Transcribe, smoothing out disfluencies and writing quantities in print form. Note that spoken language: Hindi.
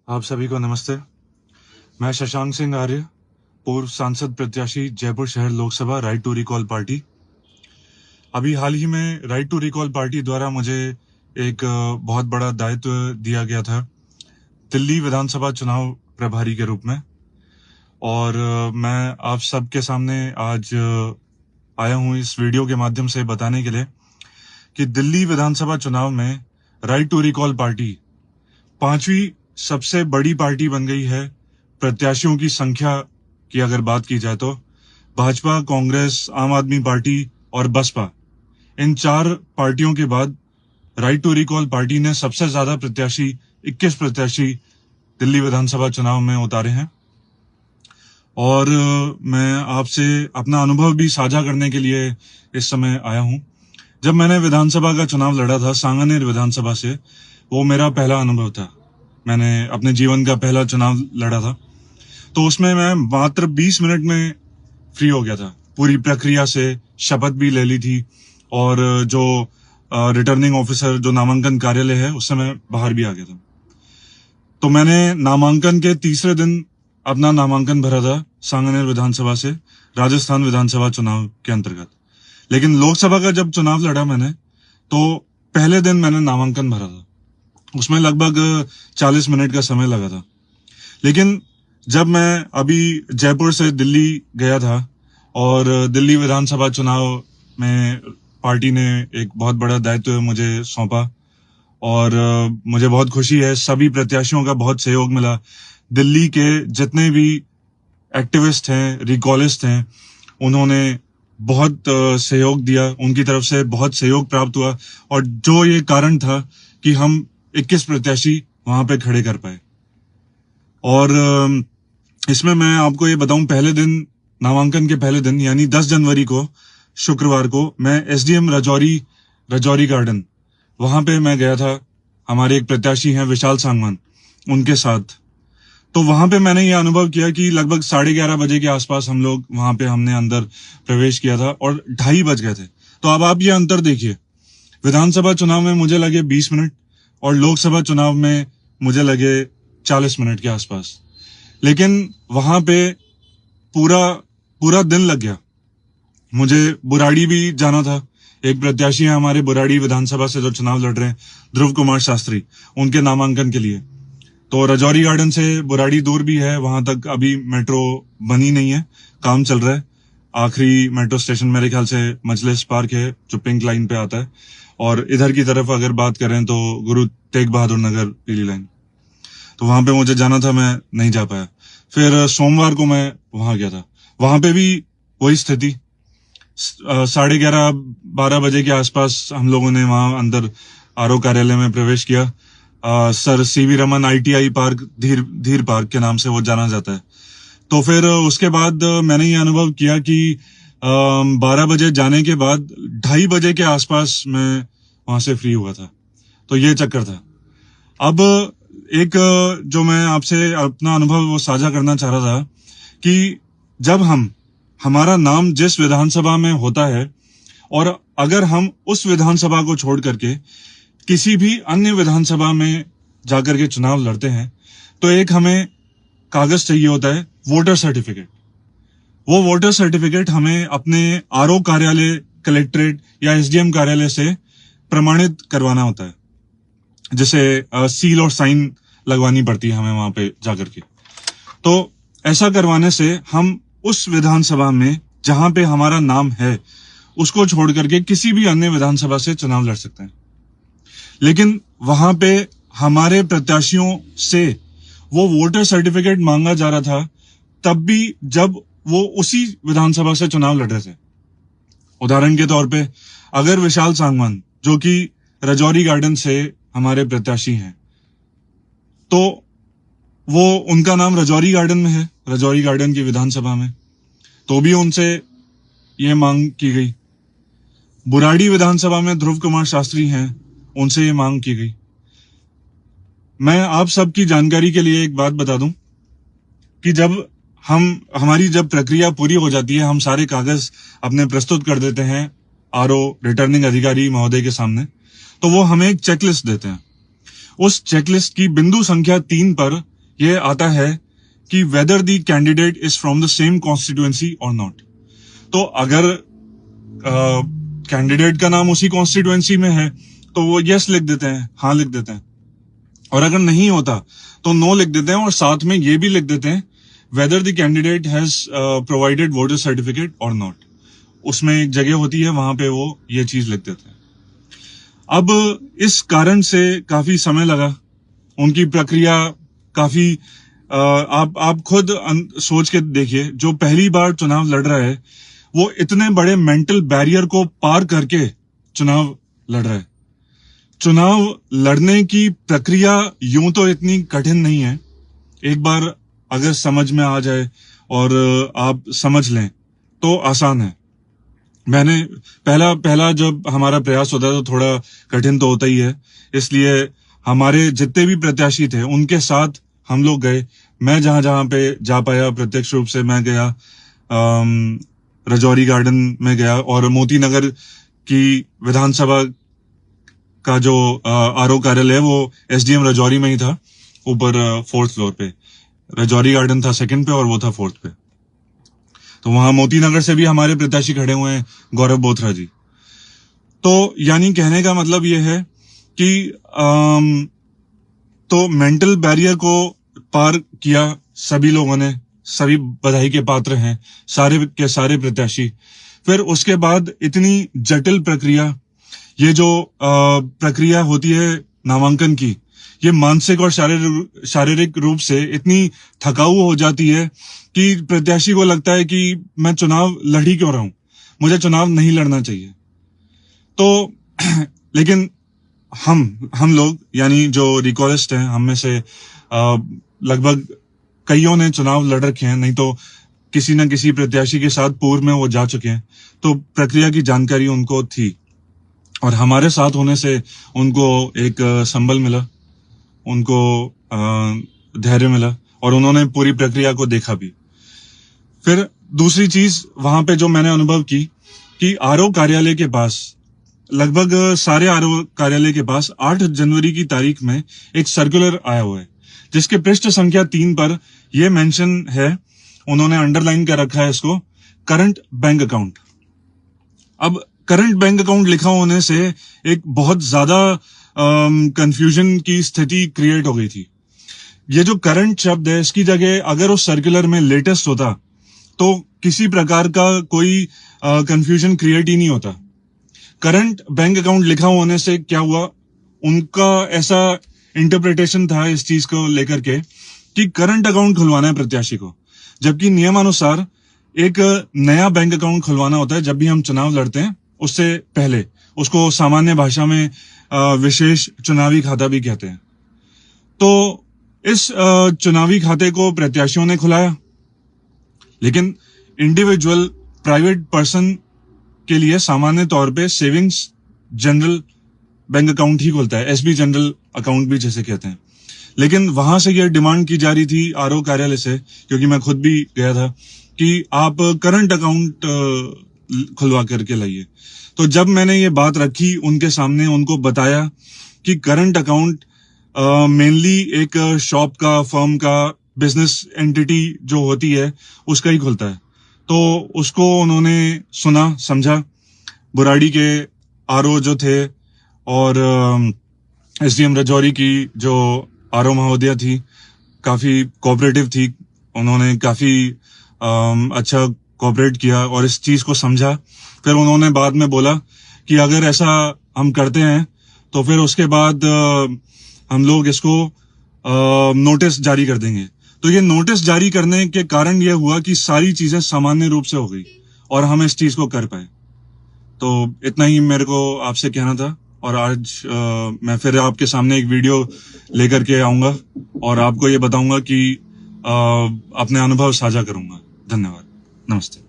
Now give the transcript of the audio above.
आप सभी को नमस्ते। मैं शशांक सिंह आर्य, पूर्व सांसद प्रत्याशी, जयपुर शहर Lok Sabha, right to recall party. अभी हाल ही में राइट टू रिकॉल पार्टी द्वारा मुझे एक बहुत बड़ा दायित्व दिया गया था दिल्ली विधानसभा चुनाव प्रभारी के रूप में। और मैं आप सबके सामने आज आया हूं इस वीडियो के माध्यम से बताने के लिए कि दिल्ली विधानसभा चुनाव में राइट टू रिकॉल पार्टी 5वीं सबसे बड़ी पार्टी बन गई है। प्रत्याशियों की संख्या की अगर बात की जाए तो भाजपा, कांग्रेस, आम आदमी पार्टी और बसपा, इन 4 पार्टियों के बाद राइट टू रिकॉल पार्टी ने सबसे ज्यादा प्रत्याशी 21 प्रत्याशी दिल्ली विधानसभा चुनाव में उतारे हैं। और मैं आपसे अपना अनुभव भी साझा करने के लिए इस समय आया हूं। जब मैंने विधानसभा का चुनाव लड़ा था सांगानेर विधानसभा से, वो मेरा पहला अनुभव था। मैंने अपने जीवन का पहला चुनाव लड़ा था, तो उसमें मैं मात्र 20 मिनट में फ्री हो गया था। पूरी प्रक्रिया से शपथ भी ले ली थी और जो रिटर्निंग ऑफिसर जो नामांकन कार्यालय है उससे मैं बाहर भी आ गया था। तो मैंने नामांकन के तीसरे दिन अपना नामांकन भरा था सांगानेर विधानसभा से राजस्थान विधानसभा चुनाव के अंतर्गत। लेकिन लोकसभा का जब चुनाव लड़ा मैंने, तो पहले दिन मैंने नामांकन भरा था, उसमें लगभग 40 मिनट का समय लगा था। लेकिन जब मैं अभी जयपुर से दिल्ली गया था और दिल्ली विधानसभा चुनाव में पार्टी ने एक बहुत बड़ा दायित्व मुझे सौंपा और मुझे बहुत खुशी है। सभी प्रत्याशियों का बहुत सहयोग मिला। दिल्ली के जितने भी एक्टिविस्ट हैं, रिकॉलिस्ट हैं, उन्होंने बहुत सहयोग दिया। उनकी तरफ से बहुत सहयोग प्राप्त हुआ और जो ये कारण था कि हम 21 प्रत्याशी वहां पे खड़े कर पाए। और इसमें मैं आपको ये बताऊं, पहले दिन, नामांकन के पहले दिन यानी 10 जनवरी को, शुक्रवार को, मैं एसडीएम रजौरी गार्डन, वहां पे मैं गया था। हमारे एक प्रत्याशी हैं विशाल सांगवान, उनके साथ। तो वहां पे मैंने ये अनुभव किया कि लगभग 11:30 बजे के आसपास हम लोग वहां पे हमने अंदर प्रवेश किया था और 2:30 बज गए थे। तो अब आप ये अंतर देखिए, विधानसभा चुनाव में मुझे लगे 20 मिनट और लोकसभा चुनाव में मुझे लगे 40 मिनट के आसपास। लेकिन वहां पे पूरा दिन लग गया। मुझे बुराड़ी भी जाना था। एक प्रत्याशी है हमारे बुराड़ी विधानसभा से जो चुनाव लड़ रहे हैं, ध्रुव कुमार शास्त्री, उनके नामांकन के लिए। तो रजौरी गार्डन से बुराड़ी दूर भी है, वहां तक अभी मेट्रो बनी नहीं है, काम चल रहा है। आखिरी मेट्रो स्टेशन मेरे ख्याल से मजलिस पार्क है जो पिंक लाइन पे आता है। और इधर की तरफ अगर बात करें तो गुरु तेग बहादुर नगर पीली लाइन। तो वहां पे मुझे जाना था, मैं नहीं जा पाया। फिर सोमवार को मैं वहां गया था, वहां पे भी वही स्थिति। 11:30-12 बजे के आसपास हम लोगों ने वहां अंदर आरओ कार्यालय में प्रवेश किया। Sir CV Raman ITI park, धीर पार्क के नाम से वो जाना जाता है। तो फिर उसके बाद मैंने ये अनुभव किया कि 12 बजे जाने के बाद 2:30 बजे के आसपास मैं वहां से फ्री हुआ था। तो ये चक्कर था। अब एक जो मैं आपसे अपना अनुभव वो साझा करना चाह रहा था कि जब हमारा नाम जिस विधानसभा में होता है और अगर हम उस विधानसभा को छोड़ करके किसी भी अन्य विधानसभा में जाकर के चुनाव लड़ते हैं, तो एक हमें कागज चाहिए होता है, वोटर सर्टिफिकेट। वो वोटर सर्टिफिकेट हमें अपने आरओ कार्यालय, कलेक्ट्रेट या एसडीएम कार्यालय से प्रमाणित करवाना होता है, जिसे सील और साइन लगवानी पड़ती है हमें वहां पे जाकर के। तो ऐसा करवाने से हम उस विधानसभा में जहां पे हमारा नाम है उसको छोड़ करके किसी भी अन्य विधानसभा से चुनाव लड़ सकते हैं। लेकिन वहां पे हमारे प्रत्याशियों से वो वोटर सर्टिफिकेट मांगा जा रहा था, तब भी जब वो उसी विधानसभा से चुनाव लड़ रहे थे। उदाहरण के तौर पे, अगर विशाल सांगवान जो कि रजौरी गार्डन से हमारे प्रत्याशी हैं, तो वो उनका नाम रजौरी गार्डन में है, रजौरी गार्डन की विधानसभा में, तो भी उनसे ये मांग की गई। बुराड़ी विधानसभा में ध्रुव कुमार शास्त्री हैं, उनसे ये मांग की गई। मैं आप सबकी जानकारी के लिए एक बात बता दूं कि जब हमारी जब प्रक्रिया पूरी हो जाती है, हम सारे कागज अपने प्रस्तुत कर देते हैं आरओ रिटर्निंग अधिकारी महोदय के सामने, तो वो हमें एक चेकलिस्ट देते हैं। उस चेकलिस्ट की बिंदु संख्या 3 पर ये आता है कि whether the candidate is from the same constituency और नॉट। तो अगर कैंडिडेट का नाम उसी कॉन्स्टिट्यूएंसी में है तो वो यस लिख देते हैं, हाँ लिख देते हैं, और अगर नहीं होता तो नो लिख देते हैं, और साथ में ये भी लिख देते हैं whether the candidate has provided voter certificate और नॉट। उसमें एक जगह होती है, वहां पे वो ये चीज लिख देते हैं। अब इस कारण से काफी समय लगा, उनकी प्रक्रिया काफी आप खुद सोच के देखिए, जो पहली बार चुनाव लड़ रहा है वो इतने बड़े मेंटल बैरियर को पार करके चुनाव लड़ रहा है। चुनाव लड़ने की प्रक्रिया यूं तो इतनी कठिन नहीं है, एक बार अगर समझ में आ जाए और आप समझ लें तो आसान है। मैंने पहला जब हमारा प्रयास होता है तो थोड़ा कठिन तो होता ही है, इसलिए हमारे जितने भी प्रत्याशी थे उनके साथ हम लोग गए। मैं जहां जहां पे जा पाया प्रत्यक्ष रूप से मैं गया, राजौरी गार्डन में गया, और मोती नगर की विधानसभा का जो आरओ कार्यालय है वो एसडीएम राजौरी में ही था, ऊपर 4th फ्लोर पे। राजौरी गार्डन था 2nd पे और वो था 4th पे। तो वहां मोती नगर से भी हमारे प्रत्याशी खड़े हुए हैं, गौरव बोथरा जी। तो यानी कहने का मतलब ये है कि तो मेंटल बैरियर को पार किया सभी लोगों ने, सभी बधाई के पात्र हैं, सारे के सारे प्रत्याशी। फिर उसके बाद इतनी जटिल प्रक्रिया, ये जो प्रक्रिया होती है नामांकन की, ये मानसिक और शारीरिक रूप से इतनी थकाऊ हो जाती है कि प्रत्याशी को लगता है कि मैं चुनाव लड़ ही क्यों रहा हूं, मुझे चुनाव नहीं लड़ना चाहिए। तो लेकिन हम लोग यानी जो रिकॉलिस्ट हैं, हम में से लगभग कईयों ने चुनाव लड़ रखे हैं, नहीं तो किसी न किसी प्रत्याशी के साथ पूर्व में वो जा चुके हैं, तो प्रक्रिया की जानकारी उनको थी, और हमारे साथ होने से उनको एक संबल मिला, उनको धैर्य मिला, और उन्होंने पूरी प्रक्रिया को देखा भी। फिर दूसरी चीज वहां पे जो मैंने अनुभव की कि आरओ कार्यालय के पास, लगभग सारे आरओ कार्यालय के पास 8 जनवरी की तारीख में एक सर्कुलर आया हुआ है, जिसके पृष्ठ संख्या 3 पर यह मेंशन है, उन्होंने अंडरलाइन कर रखा है इसको, करंट बैंक अकाउंट। अब करंट बैंक अकाउंट लिखा होने से एक बहुत ज्यादा कंफ्यूजन की स्थिति क्रिएट हो गई थी। ये जो करंट शब्द है, इसकी जगह अगर उस सर्कुलर में लेटेस्ट होता तो किसी प्रकार का कोई कंफ्यूजन क्रिएट ही नहीं होता। करंट बैंक अकाउंट लिखा होने से क्या हुआ, उनका ऐसा इंटरप्रिटेशन था इस चीज को लेकर के कि करंट अकाउंट खुलवाना है प्रत्याशी को, जबकि नियमानुसार एक नया बैंक अकाउंट खुलवाना होता है जब भी हम चुनाव लड़ते हैं, उससे पहले उसको सामान्य भाषा में विशेष चुनावी खाता भी कहते हैं। तो इस चुनावी खाते को प्रत्याशियों ने खुलाया, लेकिन इंडिविजुअल प्राइवेट पर्सन के लिए सामान्य तौर पे सेविंग्स जनरल बैंक अकाउंट ही खुलता है, एसबी जनरल अकाउंट भी जैसे कहते हैं। लेकिन वहां से यह डिमांड की जा रही थी आरओ कार्यालय से, क्योंकि मैं खुद भी गया था, कि आप करंट अकाउंट खुलवा करके लाइए। तो जब मैंने ये बात रखी उनके सामने, उनको बताया कि करंट अकाउंट मेनली एक शॉप का, फर्म का, बिजनेस एंटिटी जो होती है उसका ही खुलता है, तो उसको उन्होंने सुना, समझा। बुराड़ी के आरओ जो थे और एसडीएम राजौरी की जो आरओ महोदया थी, काफी कोऑपरेटिव थी, उन्होंने काफी अच्छा कोऑपरेट किया और इस चीज को समझा। फिर उन्होंने बाद में बोला कि अगर ऐसा हम करते हैं तो फिर उसके बाद हम लोग इसको नोटिस जारी कर देंगे। तो ये नोटिस जारी करने के कारण ये हुआ कि सारी चीजें सामान्य रूप से हो गई और हम इस चीज को कर पाए। तो इतना ही मेरे को आपसे कहना था, और आज मैं फिर आपके सामने एक वीडियो लेकर के आऊंगा और आपको ये बताऊंगा कि अपने अनुभव साझा करूंगा। धन्यवाद, नमस्ते।